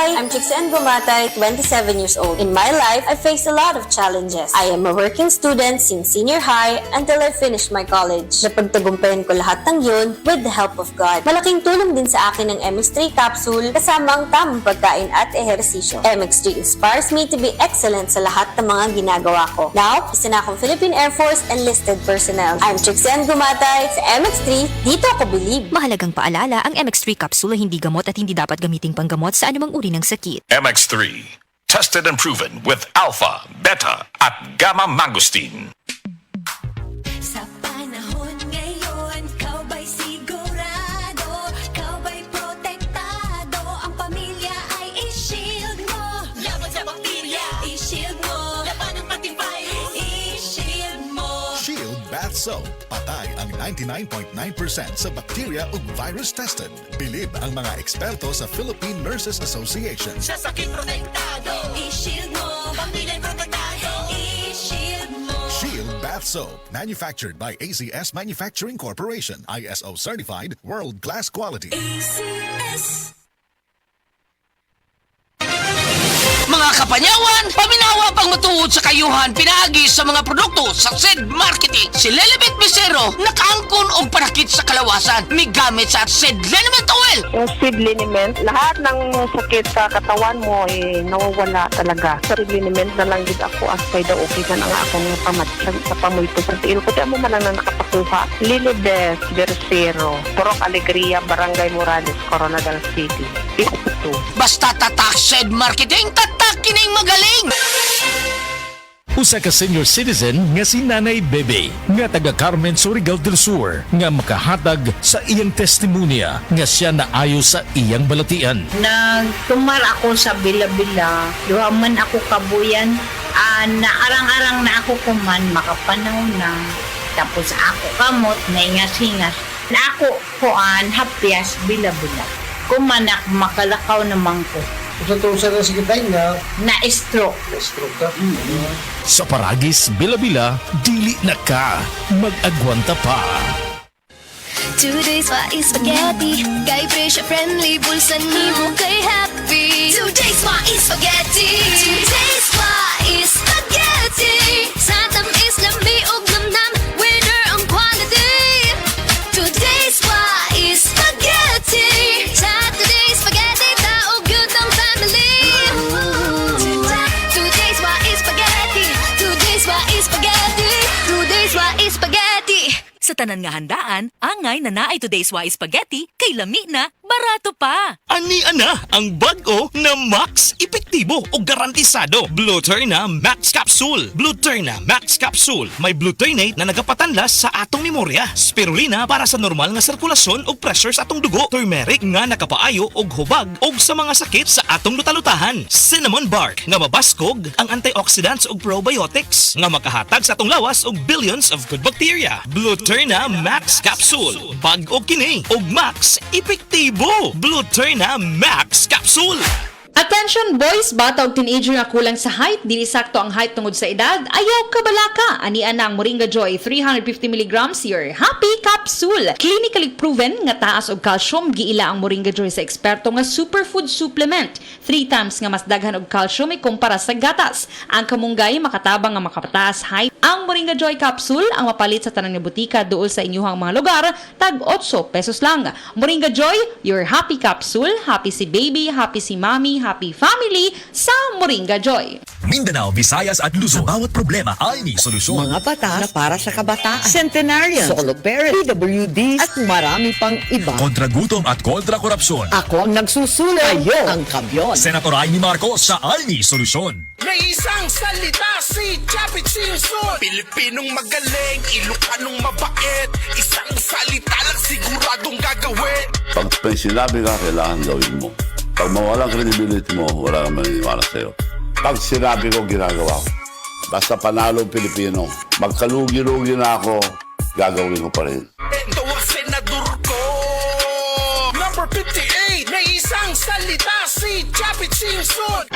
Hi! I'm Trixen Gumatay, 27 years old. In my life, I faced a lot of challenges. I am a working student since senior high until I finished my college. Napagtagumpayan ko lahat ng yun with the help of God. Malaking tulong din sa akin ng MX3 capsule kasama ang tamang pagkain at ehersisyo. MX3 inspires me to be excellent sa lahat ng mga ginagawa ko. Now, isa na akong Philippine Air Force enlisted personnel. I'm Trixen Gumatay sa MX3. Dito ako believe. Mahalagang paalala, ang MX3 capsule ay hindi gamot at hindi dapat gamiting panggamot sa anumang uri ng sakit. MX3, tested and proven with alpha, beta, at gamma mangosteen. Sa panahon ngayon, kau ba'y sigurado? Kau ba'y protektado? Ang pamilya ay i-shield mo. Laban sa bakterya, i-shield mo. Laban ng pati virus, i-shield mo. Shield Bath Soap. Patay ang 99.9% sa bacteria ug virus tested. Bilib ang mga eksperto sa Philippine Nurses Association. Sa sakit protektado, i-shield mo. Pamilya'y protektado, i-shield mo. Shield Bath Soap. Manufactured by ACS Manufacturing Corporation. ISO certified, world-class quality. ACS. Mga kapanyawan, paminawa pang matuod sa kayuhan pinaagi sa mga produkto sa SED Marketing. Si Lelibet Bisero, nakaangkon og panakit sa kalawasan. May gamit sa SED Liniment Oil. Yung seed liniment, lahat ng sakit sa katawan mo nawawala talaga. Sa seed liniment na lang din ako aspay daw okay na nga akong pamatsan sa pamulto sa tiil ko. Diyan mo man lang na nakapakuha. Lilibet Bisero, Purok Alegria, Barangay Morales, Coronadal City. Ito. Basta tatak SED Marketing, tatak kining magaling. Usa ka senior citizen nga si Nanay Bebe nga taga Carmen Surigao del Sur nga makahatag sa iyang testimonya nga siya naayo sa iyang balatian. Nagtumar ako sa Bila-Bila, duha man ako kabuyan, naarang-arang na ako kuman, makapanaw na. Tapos ako kamot, naingas-hingas. Na ako kuan, hapyas, Bila-Bila. Kumanak, makalakaw naman ko. Sa na si Kitay nga Na-stroke. na-stroke ka. Sa Paragis, Bila-Bila, dili na ka mag-agwanta pa. Today's wa is spaghetti. Kay pressure friendly, bulsa ni mo kay happy. Today's wa is spaghetti. Today's wa is spaghetti. Sa tamis lambi og namnam, winner ang quality. Today's wa is spaghetti. Sa today's spaghetti, taog yun ang family. Today's wa is spaghetti. Today's wa is spaghetti. Today's wa is spaghetti. Sa tanan nga handaan, angay na naay today's Wise Spaghetti, kay lami na, barato pa. Ani ana ang bago na Max Epektibo o garantisado Bluturna Max Capsule. Bluturna Max Capsule may blutinate na nagapatanlas sa atong memorya, spirulina para sa normal nga sirkulasyon o pressure sa atong dugo, turmeric nga nakapaayo og hubag og sa mga sakit sa atong lutalutahan, cinnamon bark nga mabaskog ang antioxidants ug probiotics nga makahatag sa atong lawas og billions of good bacteria. Bluturna Max Capsule. Bag-o kini og Max Epektibo. Bluturna Max Capsule. Attention boys, bata og teenager nga kulang sa height, dili sakto ang height tungod sa edad, ayaw kabalaka. Ani ana ang Moringa Joy 350 mg your happy capsule. Clinically proven nga taas og calcium, giila ang Moringa Joy sa eksperto nga superfood supplement. 3 times nga mas daghan og calcium ikumpara sa gatas. Ang kamunggay makatabang nga makapataas height. Ang Moringa Joy capsule ang mapalit sa tanang nga butika duol sa inyuhang mga lugar, tag 8 pesos lang. Moringa Joy, your happy capsule. Happy si baby, happy si mommy, happy family sa Moringa Joy. Mindanao, Visayas at Luzon. Sa bawat problema ay may solusyon. Mga batas na para sa kabataan, centenarian, solo parent, PWD at marami pang iba. Kontra gutom at kontra korupsyon. Ako ang nagsusulat. Kayo ang kampiyon. Senator Amy Marcos sa Alni Solusyon. May isang salita si Chapit Simpson. Pilipinong magaling, Ilocanong mabait. Isang salita lang siguradong gagawin. Pag sinabi ka, kailangan gawin mo. Pag mawalang credibility mo, wala kang maniniwala sa'yo. Pag sinabi ko, ginagawa ko. Basta panalo ang Pilipino, magkalugi-lugi na ako, gagawin ko pa rin. Ito ang senador ko. Number 58, may isang salita si Chapit Simpson.